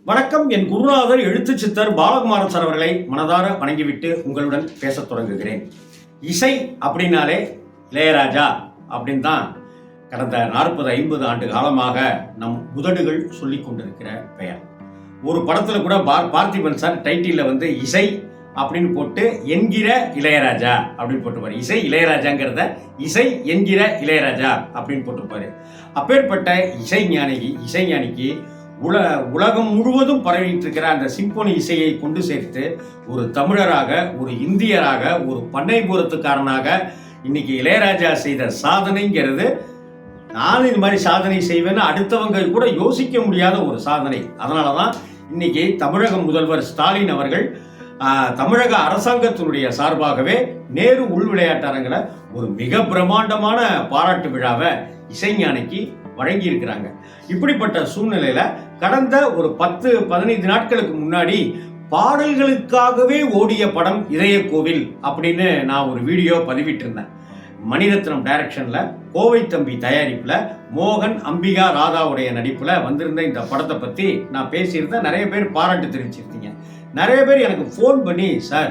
வணக்கம். என் குருநாதர் எழுத்து சித்தர் பாலகுமாரன் சார் அவர்களை மனதார வணங்கிவிட்டு உங்களுடன் பேசத் தொடங்குகிறேன். இசை அப்படின்னாலே இளையராஜா அப்படின்னு தான் கடந்த 40-50 ஆண்டு காலமாக நம் உதடுகள் சொல்லி கொண்டிருக்கிற பெயர். ஒரு படத்தில் கூட பார்த்திபன் சார் டைட்டிலில் இசை அப்படின்னு போட்டு என்கிற இளையராஜா அப்படின்னு போட்டுப்பாரு. இசை இளையராஜாங்கிறத இசை என்கிற இளையராஜா அப்படின்னு போட்டிருப்பாரு. அப்பேற்பட்ட இசைஞானிக்கு உலகம் முழுவதும் பரவிட்டு இருக்கிற அந்த சிம்போனி இசையை கொண்டு சேர்த்து ஒரு தமிழராக, ஒரு இந்தியராக, ஒரு பண்ணைபுரத்துக்காரனாக இன்னைக்கு இளையராஜா செய்த சாதனைங்கிறது, நான் இது மாதிரி சாதனை செய்வேன்னு அடுத்தவங்க கூட யோசிக்க முடியாத ஒரு சாதனை. அதனால தான் இன்னைக்கு தமிழக முதல்வர் ஸ்டாலின் அவர்கள் தமிழக அரசாங்கத்தினுடைய சார்பாகவே நேரு உள் விளையாட்டரங்கில் ஒரு மிக பிரம்மாண்டமான பாராட்டு விழாவை இசைஞானிக்கு வழங்கி இருக்கிறாங்க. இப்படிப்பட்ட சூழ்நிலையில கடந்த ஒரு 10-15 நாட்களுக்கு முன்னாடி பாடல்களுக்காகவே ஓடிய படம் இதய கோவில் அப்படின்னு நான் ஒரு வீடியோ பதிவிட்டு இருந்தேன். மணிரத்னம் டைரக்ஷன்ல, கோவை தம்பி தயாரிப்புல, மோகன், அம்பிகா, ராதாவுடைய நடிப்புல வந்திருந்த இந்த படத்தை பத்தி நான் பேசியிருந்தேன். நிறைய பேர் பாராட்டு தெரிவிச்சிருந்தீங்க. நிறைய பேர் எனக்கு ஃபோன் பண்ணி, சார்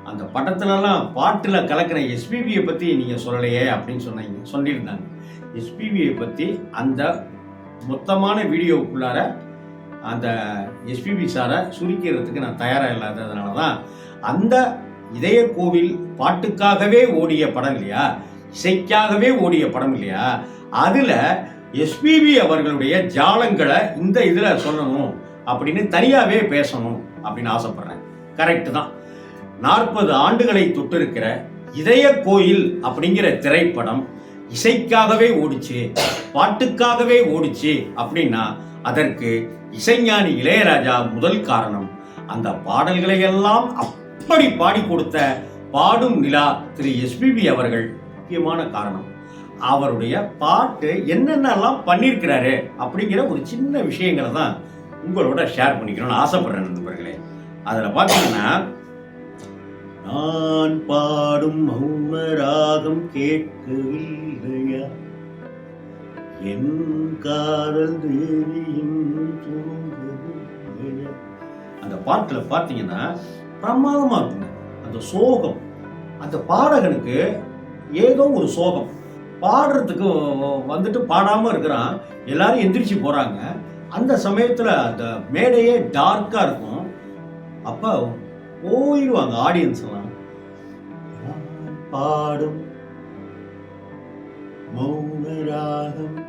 அந்த படத்துலலாம் பாட்டில் கலக்கின எஸ்பிபியை பற்றி நீங்கள் சொல்லலையே அப்படின்னு சொல்லியிருந்தாங்க. எஸ்பிபியை பற்றி அந்த மொத்தமான வீடியோவுக்குள்ளார அந்த எஸ்பிபி சாரை சுருக்கிறதுக்கு நான் தயாராக இல்லாததுனால தான் அந்த இதய கோவில் பாட்டுக்காகவே ஓடிய படம் இல்லையா, இசைக்காகவே ஓடிய படம் இல்லையா, அதில் எஸ்பிபி அவர்களுடைய ஜாலங்களை இந்த இதில் சொல்லணும் அப்படின்னு தனியாகவே பேசணும் அப்படின்னு ஆசைப்படுறேன். கரெக்டு தான். 40 ஆண்டுகளை தொட்டிருக்கிற இதய கோயில் அப்படிங்கிற திரைப்படம் இசைக்காகவே ஓடிச்சு, பாட்டுக்காகவே ஓடிச்சு அப்படின்னா அதற்கு இசைஞானி இளையராஜா முதல் காரணம். அந்த பாடல்களை எல்லாம் அப்படி பாடி கொடுத்த பாடும் நிலா திரு எஸ்பிபி அவர்கள் முக்கியமான காரணம். அவருடைய பாட்டு என்னென்னலாம் பண்ணியிருக்கிறாரு அப்படிங்கிற ஒரு சின்ன விஷயங்களை தான் உங்களோட ஷேர் பண்ணிக்கணும்னு ஆசைப்படுறேன் நண்பர்களே. அதில் பார்த்தீங்கன்னா, நான் பாடும் மௌன ராகம் கேட்கவில்லையா, என் காதல் தேவியின் தூங்கவில்லையா. அந்த பாட்டில் பார்த்தீங்கன்னா பிரமாதமாக இருக்குங்க. அந்த சோகம், அந்த பாடகனுக்கு ஏதோ ஒரு சோகம், பாடுறதுக்கு பாடாமல் இருக்கிறான். எல்லாரும் எந்திரிச்சு போகிறாங்க. அந்த சமயத்தில் அந்த மேடையே டார்க்காக இருக்கும். அப்போ போயிடுவாங்க ஆடியன்ஸ் எல்லாம். பாடும் மௌன ராகம்,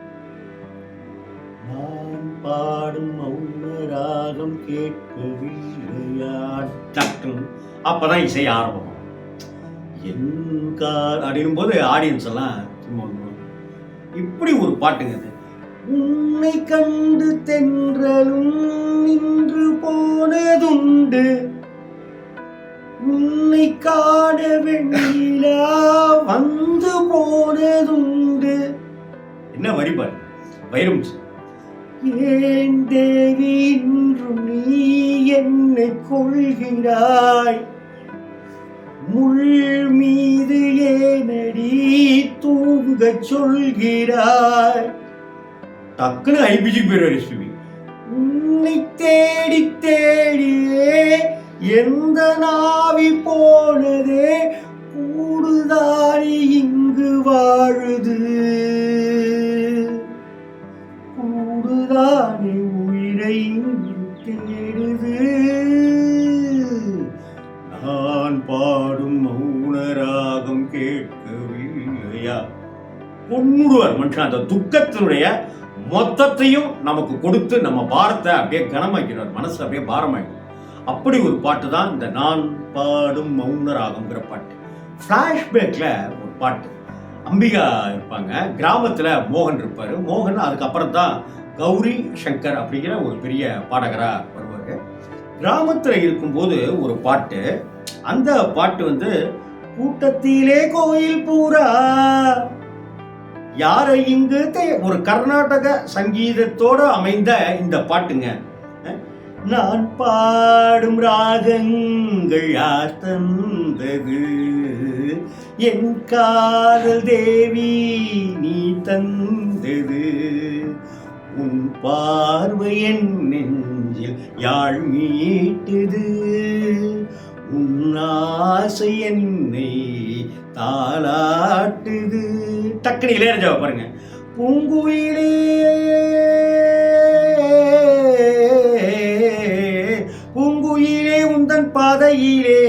நான் பாடும் மௌன ராகம் கேட்கவில்லையா, டக்குன்னு அப்பதான் இசை ஆரம்பம். என் கார் அப்படின்னும் போது ஆடியன்ஸ் எல்லாம் இப்படி ஒரு பாட்டுங்க அது. உன்னை கண்டு தென்றலும் நின்று போனதுண்டு, உன்னை காண வெண்ணிலா வந்து போனதுண்டு. என்ன வரிபாடு, வைரம். ஏன் தேவி இன்றும் நீ என்னை கொள்கிறாய், முள் மீது ஏனடி தூங்க சொல்கிறாய். டக்குன்னு ஐபிஜி பேர் எஸ்பிபி. உன்னை தேடி தேடியே எந்த நாவி போனதே, கூடுதானே இங்கு வாழுது, கூடுதானே உயிரை தேடுது. நான் பாடும் மௌன ராகம் கேட்கவில்லையா. பொன்முடுவார் மனுஷன். அந்த துக்கத்தினுடைய மொத்தத்தையும் நமக்கு கொடுத்து நம்ம பாரத்தை அப்படியே கனமாக்கிறார், மனசு அப்படியே பாரமாயிடும். அப்படி ஒரு பாட்டு தான் இந்த நான் பாடும் மௌன ராகம்ங்கிற பாட்டு. ஃப்ளாஷ்பேக்ல ஒரு பாட்டு. அம்பிகா இருப்பாங்க, கிராமத்துல மோகன் இருப்பாரு. மோகன் அதுக்கப்புறம் தான் கௌரி சங்கர் அப்படிங்கிற ஒரு பெரிய பாடகரா வருவாரு. கிராமத்துல இருக்கும்போது ஒரு பாட்டு. அந்த பாட்டு கூட்டத்திலே கோயில் பூரா யாரை இங்கு ஒரு கர்நாடக சங்கீதத்தோட அமைந்த இந்த பாட்டுங்க. நான் பாடும் ராகங்கள் யார் தந்தது, என் காதல் தேவி நீ தந்தது, உன் பார்வை என் நெஞ்சில் யாழ் மீட்டுது, உன்னாசை என்னை தாலாட்டுது. டக்குனு இளையராஜாவை பாருங்க. பூங்குயிலே பூங்குயிலே உந்தன் பாதையிலே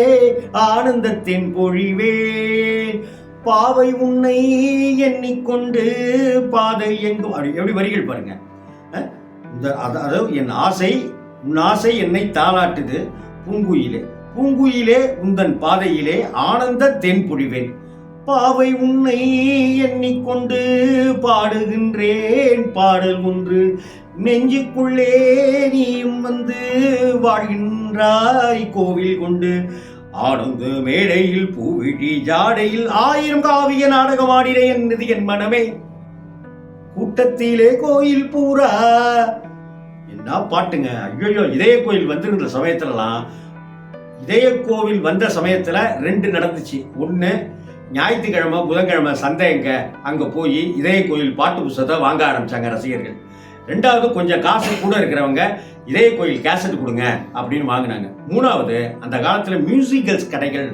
ஆனந்தத்தின் பொழிவேன், பாவை உன்னை எண்ணிக்கொண்டு பாதை எங்கும். எப்படி வரிகள் பாருங்க. அதாவது என் ஆசை உன் ஆசை என்னை தாளாட்டுது, பூங்குயிலே பூங்குயிலே உந்தன் பாதையிலே ஆனந்த தேன் பொழிவேன், பாவை உன்னை எண்ணிக்கொண்டு பாடுகின்றேன் பாடல் ஒன்று, நெஞ்சுக்குள்ளே நீயும் வந்து வாழ்கின்றாய் கோவில் கொண்டு, ஆனந்த மேடையில் பூவிழி ஜாடையில் 1000 காவிய நாடகம் ஆடினேன் என்னது என் மனமே, கூட்டத்திலே கோயில் பூரா. என்ன பாட்டுங்க! ஐயோ, இதய கோயில் வந்திருந்த சமயத்துலலாம், இதய கோவில் வந்த சமயத்துல 2 நடந்துச்சு. ஒன்று, ஞாயிற்றுக்கிழமை புதன்கிழமை சந்தைங்க அங்கே போய் இதய கோயில் பாட்டு புத்தகத்தை வாங்க ஆரம்பித்தாங்க ரசிகர்கள். 2வது, கொஞ்சம் காசு கூட இருக்கிறவங்க இதய கோயில் கேசட் கொடுங்க அப்படின்னு வாங்கினாங்க. 3வது, அந்த காலத்தில் மியூசிக்கல்ஸ் கடைகள்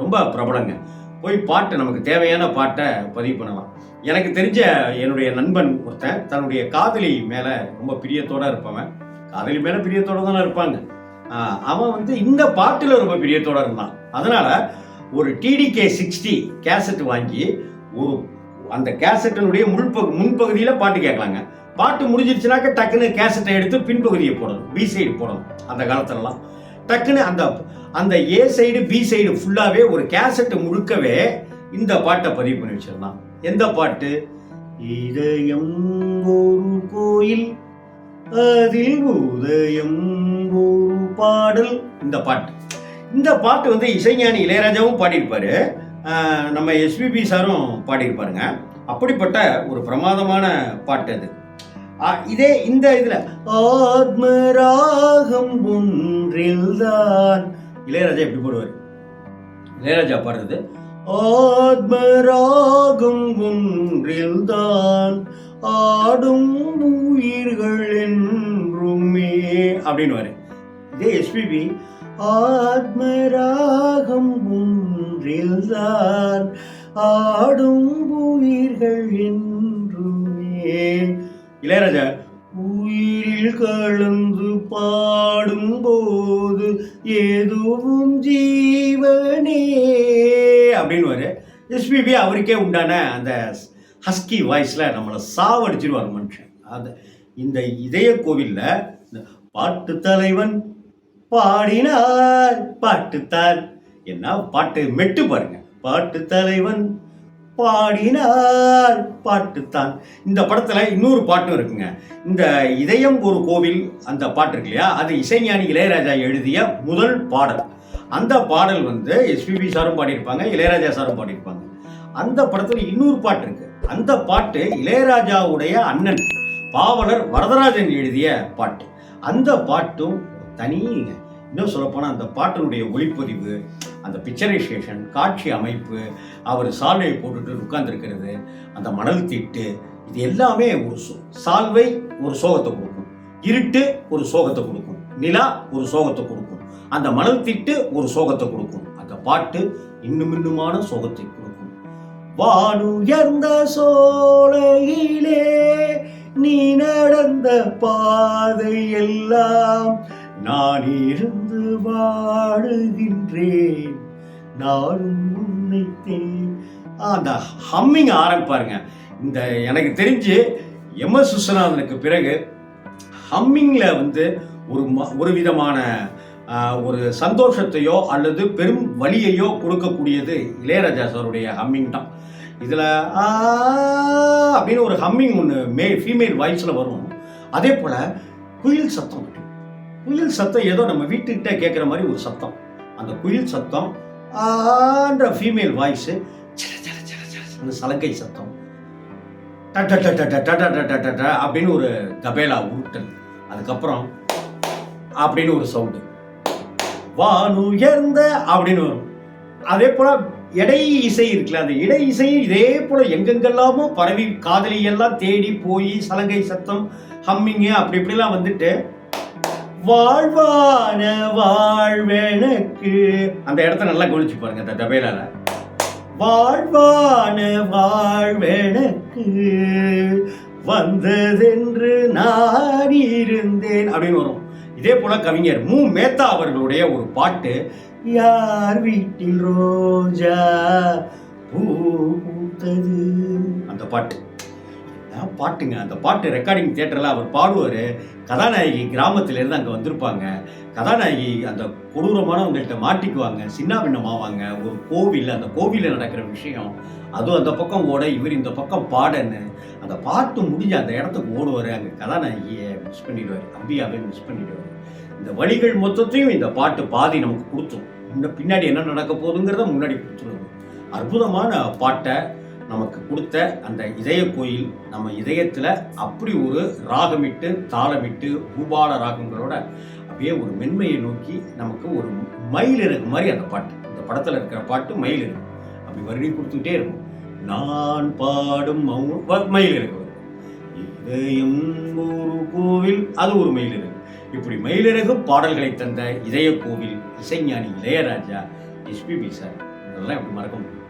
ரொம்ப பிரபலங்க. போய் பாட்டு நமக்கு தேவையான பாட்டை பதிவு பண்ணலாம். எனக்கு தெரிஞ்ச என்னுடைய நண்பன் ஒருத்தன் தன்னுடைய காதலி மேலே ரொம்ப பிரியத்தோடு இருப்பவன். காதலி மேலே பிரியத்தோடு தானே இருப்பாங்க. அவன் வந்து இந்த பாட்டில் ரொம்ப பிரியத்தோடு இருந்தான். அதனால் ஒரு TDK 60 கேசட் வாங்கி அந்த கேசட்டினுடைய முன்பகுதியில் பாட்டு கேட்கலாங்க. பாட்டு முடிஞ்சிருச்சுனாக்க டக்குன்னு கேசட்டை எடுத்து பின்பகுதியை போடணும், பி சைடு போடணும். அந்த காலத்துலலாம் டக்குன்னு அந்த ஏ சைடு பி சைடு ஃபுல்லாகவே ஒரு கேசட்டு முழுக்கவே இந்த பாட்டை பதிவு பண்ணி வச்சிருந்தான். எந்த பாட்டு? இதயம் ஒரு கோயில் அதில் உதயம் ஒரு பாடல். இந்த பாட்டு வந்து இசைஞானி இளையராஜாவும் பாடியிருப்பாரு, நம்ம SPB சாரும் பாடியிருப்பாருங்க. அப்படிப்பட்ட ஒரு பிரமாதமான பாட்டு அது. இந்த இதுல ஆத்மராகம் ஒன்றில்தான் இளையராஜா எப்படி போடுவார்? இளையராஜா பாடுறது ஆத்மராகம் ஒன்றில்தான் ஆடும் உயிர்கள் என்றுமே அப்படின்னு. இதே SPB ஆத்மராகம் ஒன்றில்தான் ஆடும் உயிர்கள் என்றுமே. இளையராஜா உயிரில் கலந்து பாடும்போது எதுவும் ஜீவனே அப்படின்னு. SPB அவருக்கே உண்டான அந்த ஹஸ்கி வாய்ஸில் நம்மளை சாவடிச்சிருவார் மனுஷன். இந்த இதய கோவிலில் பாட்டு தலைவன் பாடினார் பாட்டுத்தான். என்ன பாட்டு மெட்டு பாருங்க. பாட்டு தலைவன் பாடினார் பாட்டுத்தான். இந்த படத்துல இன்னொரு பாட்டும் இருக்குங்க. இந்த இதயம் ஒரு கோவில் அந்த பாட்டு இருக்கு இல்லையா, அது இசைஞானி இளையராஜா எழுதிய முதல் பாடல். அந்த பாடல் வந்து SPB சாரும் பாடியிருப்பாங்க, இளையராஜா சாரும் பாடியிருப்பாங்க. அந்த படத்துல இன்னொரு பாட்டு இருக்கு. அந்த பாட்டு இளையராஜாவுடைய அண்ணன் பாவலர் வரதராஜன் எழுதிய பாட்டு. அந்த பாட்டும் தனிங்க. இன்னும் சொல்லப்போனால் அந்த பாட்டினுடைய ஒளிப்பதிவு, அந்த பிக்சரைசேஷன், காட்சி அமைப்பு, அவர் சால்வை போட்டுட்டு உட்கார்ந்துருக்கிறது, அந்த மணல் தீட்டு, இது எல்லாமே ஒரு சால்வை ஒரு சோகத்தை கொடுக்கும், இருட்டு ஒரு சோகத்தை கொடுக்கும், நிலா ஒரு சோகத்தை கொடுக்கும், அந்த மணல் தீட்டு ஒரு சோகத்தை கொடுக்கும், அந்த பாட்டு இன்னுமான சோகத்தை கொடுக்கும். வானுயர்ந்த சோலையிலே நீ நடந்த பாதை எல்லாம் நான் இருந்து வாழுகின்றேன் நானும் உன்னைத்தேன். அந்த ஹம்மிங் ஆரம்பிப்பாருங்க. இந்த எனக்கு தெரிஞ்சு MS விஸ்வநாதனுக்கு பிறகு ஹம்மிங்ல வந்து ஒரு விதமான ஒரு சந்தோஷத்தையோ அல்லது பெரும் வலியையோ கொடுக்கக்கூடியது இளையராஜா சாருடைய ஹம்மிங் தான். இதில் அப்படின்னு ஒரு ஹம்மிங் ஒன்று ஃபீமேல் வாய்ஸில் வரும். அதே போல் குயில் சத்தம் ஏதோ நம்ம வீட்டுக்கிட்ட கேட்குற மாதிரி ஒரு சத்தம். அந்த குயில் சத்தம் ஆன்ற ஃபீமேல் வாய்ஸு, அந்த சலங்கை சத்தம், அப்படின்னு ஒரு தபேலா உருட்டல், அதுக்கப்புறம் அப்படின்னு ஒரு சவுண்டு, வானுயர்ந்த அப்படின்னு வரும். அதே போல இடை இசை இருக்குல்ல, அந்த இடை இசை இதே போல எங்கெங்கெல்லாமோ பரவி காதலியெல்லாம் தேடி போய் சலங்கை சத்தம், ஹம்மிங்கு அப்படி இப்படிலாம் வந்துட்டு வாழ்வான வாழ்வெனக்கு, அந்த இடத்த நல்லா கவனிச்சு பாருங்க. அந்த தபேலால வாழ்வான வாழ்வெனக்கு வந்ததென்று நான் இருந்தேன் அப்படின்னு வரும். இதே போல கவிஞர் மு. மேத்தா அவர்களுடைய ஒரு பாட்டு, யார் வீட்டில் ரோஜா பூ பூத்தது, அந்த பாட்டு பாட்டுங்க. அந்த பாட்டு ரெக்கார்டிங் தியேட்டரில் அவர் பாடுவார். கதாநாயகி கிராமத்திலேருந்து அங்கே வந்திருப்பாங்க. கதாநாயகி அந்த கொடூரமானவங்கள்ட்ட மாட்டிக்குவாங்க, சின்ன பின்னமாவாங்க. ஒரு கோவில், அந்த கோவிலில் நடக்கிற விஷயம், அதுவும் அந்த பக்கம் ஓட, இவர் இந்த பக்கம் பாடன்னு அந்த பாட்டு முடிஞ்சு அந்த இடத்துக்கு ஓடுவார். அங்கே கதாநாயகியை மிஸ் பண்ணிடுவார், அம்பியாவே மிஸ் பண்ணிடுவார். இந்த வழிகள் மொத்தத்தையும் இந்த பாட்டு பாதி நமக்கு கொடுத்துரும். இன்னும் பின்னாடி என்ன நடக்க போகுதுங்கிறத முன்னாடி கொடுத்துருவோம். அற்புதமான பாட்டை நமக்கு கொடுத்த அந்த இதய கோயில் நம்ம இதயத்தில் அப்படி ஒரு ராகமிட்டு தாளமிட்டு பூபால ராகங்களோட அப்படியே ஒரு மென்மையை நோக்கி நமக்கு ஒரு மயிலிறகு மாதிரி அந்த பாட்டு, இந்த படத்தில் இருக்கிற பாட்டு மயிலிறகு அப்படி வருடி கொடுத்துட்டே இருக்கும். நான் பாடும் மயிலிறகு வரும், இதயம் ஒரு கோவில், அது ஒரு மயிலிறகு. இப்படி மயிலிறகு பாடல்களை தந்த இதய கோவில் இசைஞானி இளையராஜா, எஸ்பிபி சார், இதெல்லாம் எப்படி மறக்க முடியும்?